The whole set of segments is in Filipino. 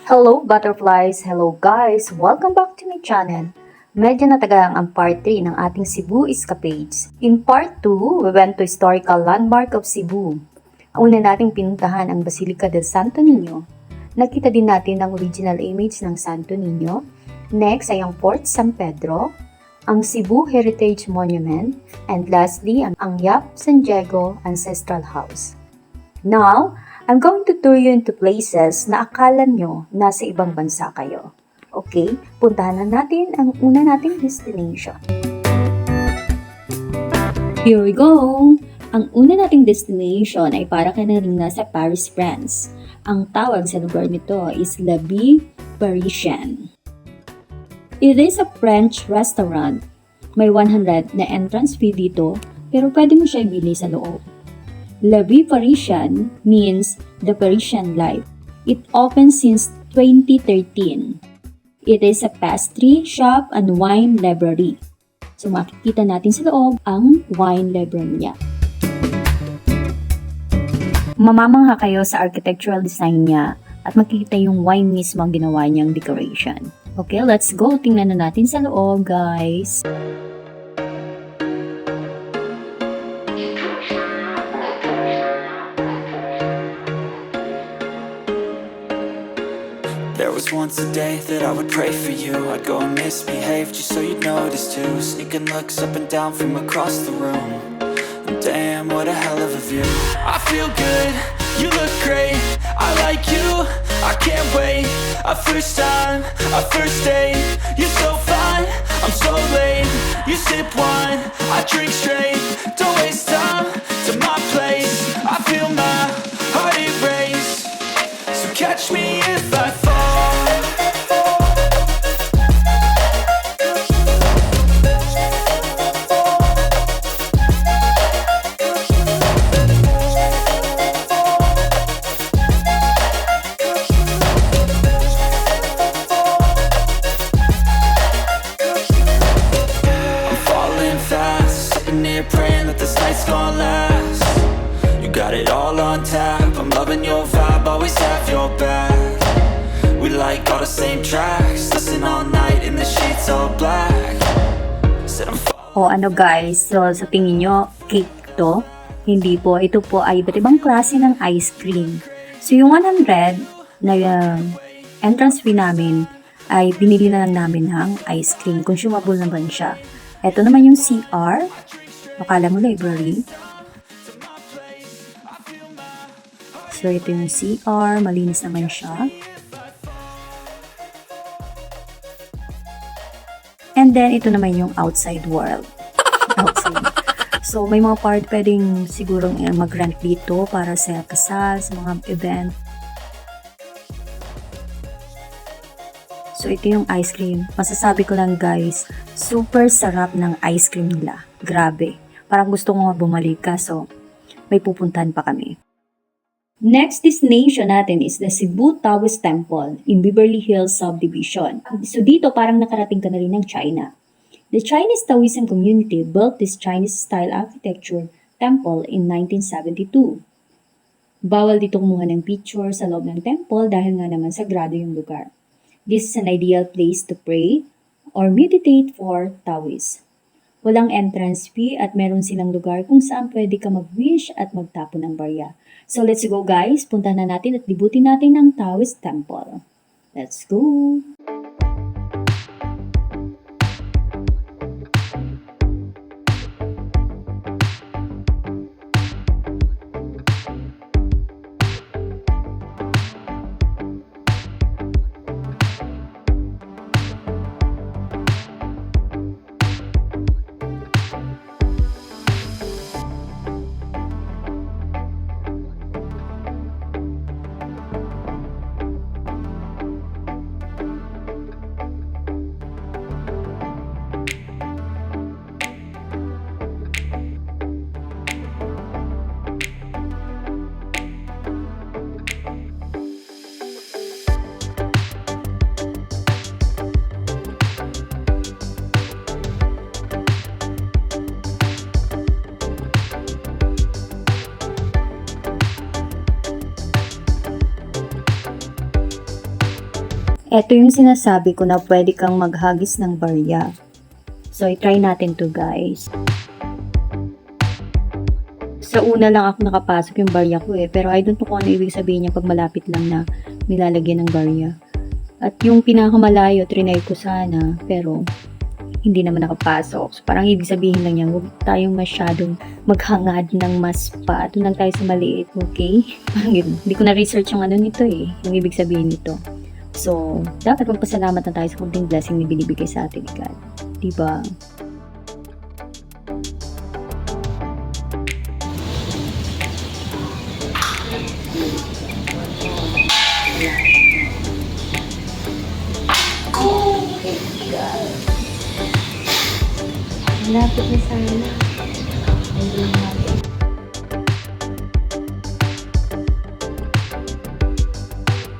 Hello butterflies! Hello guys! Welcome back to my channel. Medyo natagal ang part 3 ng ating Cebu escapades. In part 2, we went to historical landmark of Cebu. Ang una nating pinuntahan ang Basilica del Santo Niño. Nakita din natin ang original image ng Santo Niño. Next ay ang Fort San Pedro, ang Cebu Heritage Monument, and lastly ang Yap San Diego Ancestral House. Now, I'm going to tour you into places na akala nyo nasa ibang bansa kayo. Okay, puntahan na natin ang una nating destination. Here we go! Ang una nating destination ay para ka na rin nasa Paris, France. Ang tawag sa lugar nito is La Vie Parisienne. It is a French restaurant. May 100 na entrance fee dito, pero pwede mo siya ibili sa loob. La Vie Parisienne means the Parisian life. It opened since 2013. It is a pastry shop and wine library. So makikita natin sa loob ang wine library niya. Mamamangha kayo sa architectural design niya at makikita yung wine mismo ang ginawa niyang decoration. Okay, let's go. Tingnan na natin sa loob, guys. There was once a day that I would pray for you. I'd go and misbehave just so you'd notice too. Sneaking looks up and down from across the room. And damn, what a hell of a view. I feel good, you look great. I like you, I can't wait. A first time, a first date. You're so fine, I'm so late. You sip wine, I drink straight. Don't waste time to my place. I feel my heart erase. So catch me if I fall. Praying that this night's gonna last. You got it all on tap. I'm loving your vibe, always have your back. We like all the same tracks. Listen all night in the sheets all black. Said I'm Ano guys, so sa tingin nyo, cake to? Hindi po, ito po ay iba't ibang klase ng ice cream. So yung 100 na entrance fee namin ay binili na lang namin ng ice cream. Consumable naman siya. Ito naman yung CR. Akala mo library. So, ito yung CR. Malinis naman siya. And then, ito naman yung outside world. Outside. So, may mga part pwedeng siguro mag-rent dito para sa kasal, sa mga event. So, ito yung ice cream. Masasabi ko lang guys, super sarap ng ice cream nila. Grabe. Parang gusto ko nga bumalik kaso may pupuntahan pa kami. Next destination natin is the Cebu Taoist Temple in Beverly Hills Subdivision. So dito parang nakarating ka na rin ng China. The Chinese Taoism community built this Chinese-style architecture temple in 1972. Bawal dito kumuha ng picture sa loob ng temple dahil nga naman sagrado yung lugar. This is an ideal place to pray or meditate for Taoists. Walang entrance fee at meron silang lugar kung saan pwede ka mag-wish at magtapon ng barya. So let's go guys, punta na natin at libutin natin ang Taoist Temple. Let's go! Ito yung sinasabi ko na pwede kang maghagis ng barya. So, i-try natin to guys. Sa una lang ako nakapasok yung barya ko pero I don't know kung ano ibig sabihin niya pag malapit lang na nilalagyan ng barya. At yung pinakamalayo, trinay ko sana, pero hindi naman nakapasok. So, parang ibig sabihin lang niya, huwag tayong masyadong maghangad ng mas pa. Doon lang tayo sa maliit, okay? Parang yun. Hindi ko na-research yung ano nito yung ibig sabihin nito. So, dapat magpasalamat na tayo sa kunting blessing na binibigay sa atin ni God. Diba? Lapit na sana.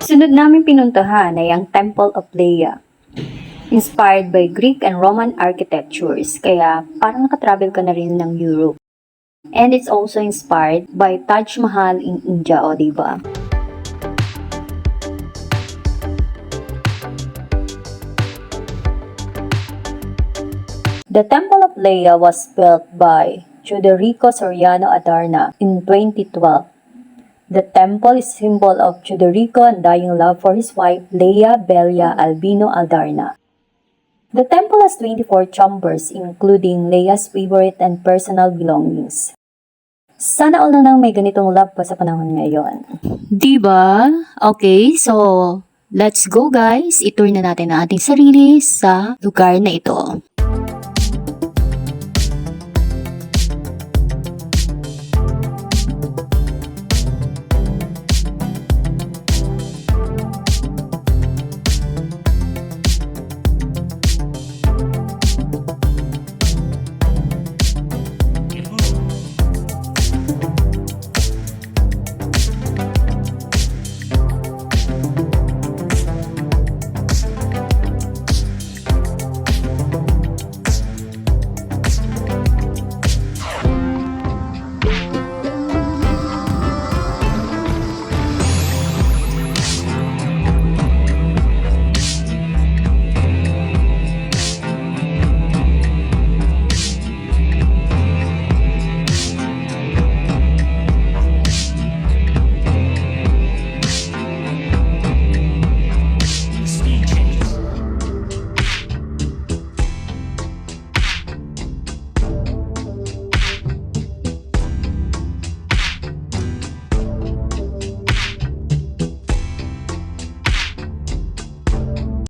Sunod namin pinuntahan ay ang Temple of Leia. Inspired by Greek and Roman architectures, kaya parang nakatravel ka na rin ng Europe. And it's also inspired by Taj Mahal in India, o diba? The Temple of Leia was built by Chuderico Soriano Adarna in 2012. The temple is a symbol of Chuderico and dying love for his wife Leia Belia Albino Adarna. The temple has 24 chambers including Leia's favorite and personal belongings. Sana all na nang may ganitong love pa sa panahon ngayon. Diba? Okay, so let's go guys. Itour na natin ang ating sarili sa lugar na ito.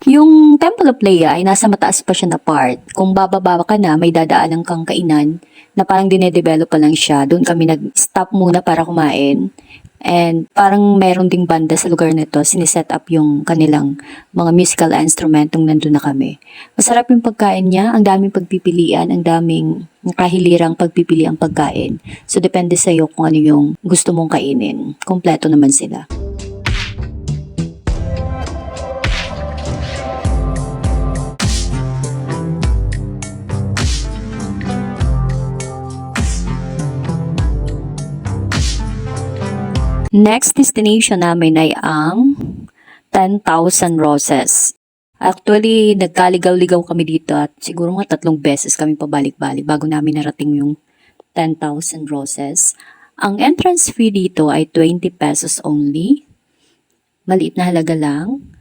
Yung Temple of Leia ay nasa mataas pa siya na part. Kung bababa ka na, may dadaanan kang kainan na parang dinedevelop pa lang siya. Doon kami nag-stop muna para kumain. And parang meron ding banda sa lugar nito. Siniset up yung kanilang mga musical instrument nung nandun na kami. Masarap yung pagkain niya. Ang daming pagpipilian. Ang daming kahilirang pagpipili ang pagkain. So depende sa'yo kung ano yung gusto mong kainin. Kompleto naman sila. Next destination namin ay ang 10,000 Roses. Actually, nagkaligaw-ligaw kami dito at siguro mga 3 beses kami pabalik-balik bago namin narating yung 10,000 Roses. Ang entrance fee dito ay 20 pesos only. Maliit na halaga lang.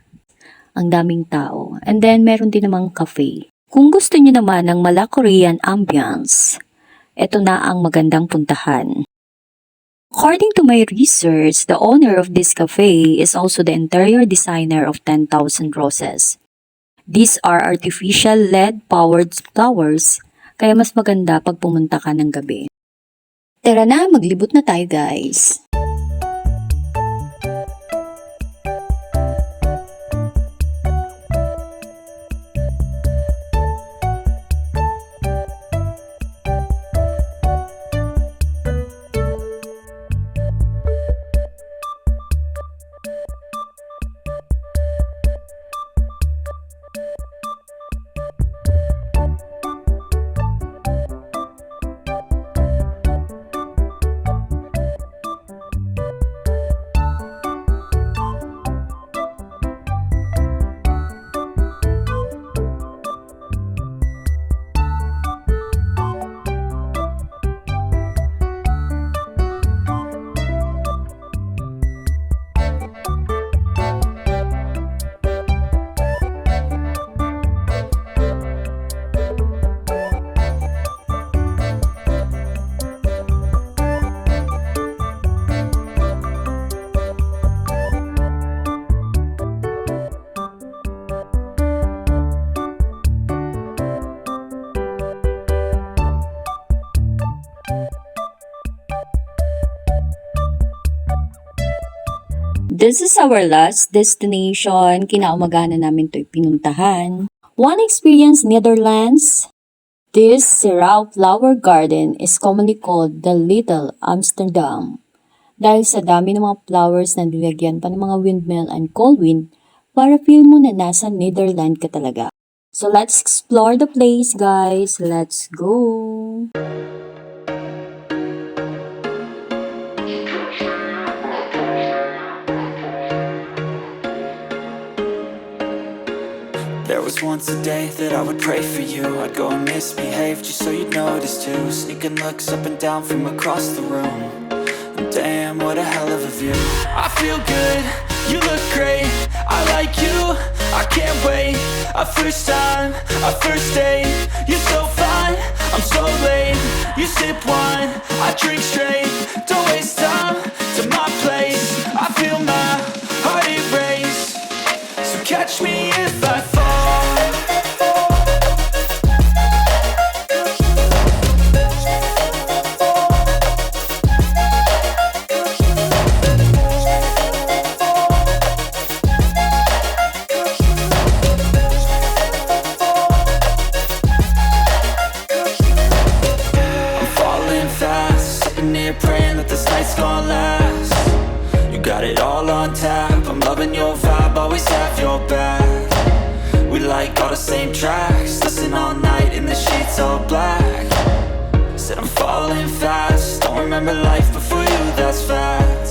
Ang daming tao. And then, meron din namang cafe. Kung gusto niyo naman ng mala Korean ambience, ito na ang magandang puntahan. According to my research, the owner of this cafe is also the interior designer of 10,000 Roses. These are artificial LED-powered flowers, kaya mas maganda pag pumunta ka ng gabi. Tara na, maglibot na tayo guys! This is our last destination. Kinaumagahan na namin ito pinuntahan. One Experience Netherlands. This Sirao Flower Garden is commonly called the Little Amsterdam. Dahil sa dami ng mga flowers na nilagyan pa ng mga windmill and cold wind, para feel mo na nasa Netherlands ka talaga. So let's explore the place, guys. Let's go! There was once a day that I would pray for you. I'd go and misbehave just so you'd notice too. Sneaking looks up and down from across the room. And damn, what a hell of a view. I feel good, you look great, I like you, I can't wait. A first time, a first date. You're so fine, I'm so late. You sip wine, I drink straight. Don't waste time to my place. I feel my heart erase. So catch me if I fall. Praying that this night's gonna last. You got it all on tap, I'm loving your vibe, always have your back. We like all the same tracks, listen all night in the sheets all black. Said I'm falling fast, don't remember life before you, that's fact.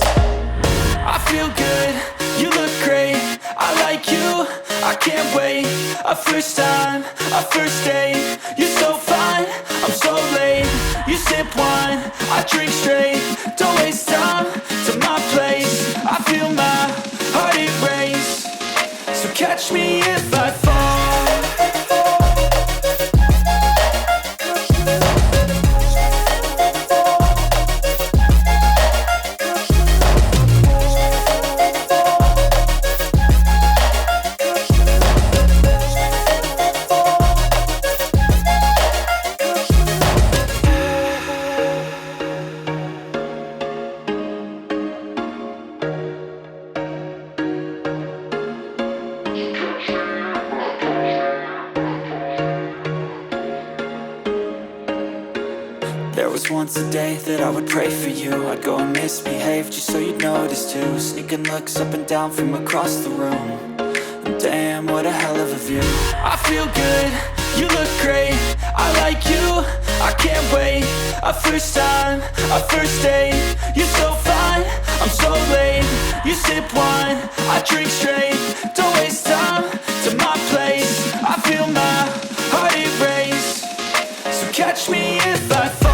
I feel good, you look great, I like you, I can't wait. A first time, a first date. You're so fine, I'm so late. You sip wine, I drink straight. Don't waste time to my place. I feel my heart erase. So catch me if I fall. There was once a day that I would pray for you. I'd go and misbehave just so you'd notice too. Sneaking looks up and down from across the room. And damn, what a hell of a view. I feel good, you look great, I like you, I can't wait. A first time, a first date. You're so fine, I'm so late. You sip wine, I drink straight. Don't waste time to my place. I feel my heart erase. So catch me if I fall.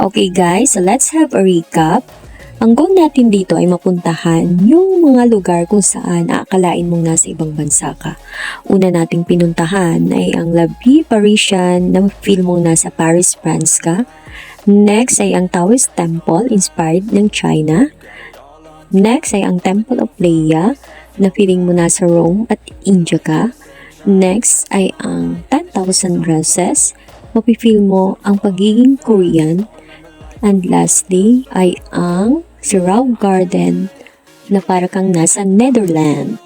Okay guys, so let's have a recap. Ang goal natin dito ay mapuntahan yung mga lugar kung saan aakalain mong nasa ibang bansa ka. Una nating pinuntahan ay ang La Vie Parisienne na feel mong nasa Paris, France ka. Next ay ang Taoist Temple inspired ng China. Next ay ang Temple of Leia na feeling mo nasa Rome at India ka. Next ay ang 10,000 Roses, mapifeel mo ang pagiging Korean. And lastly ay ang Sirao Garden na para kang nasa Netherlands.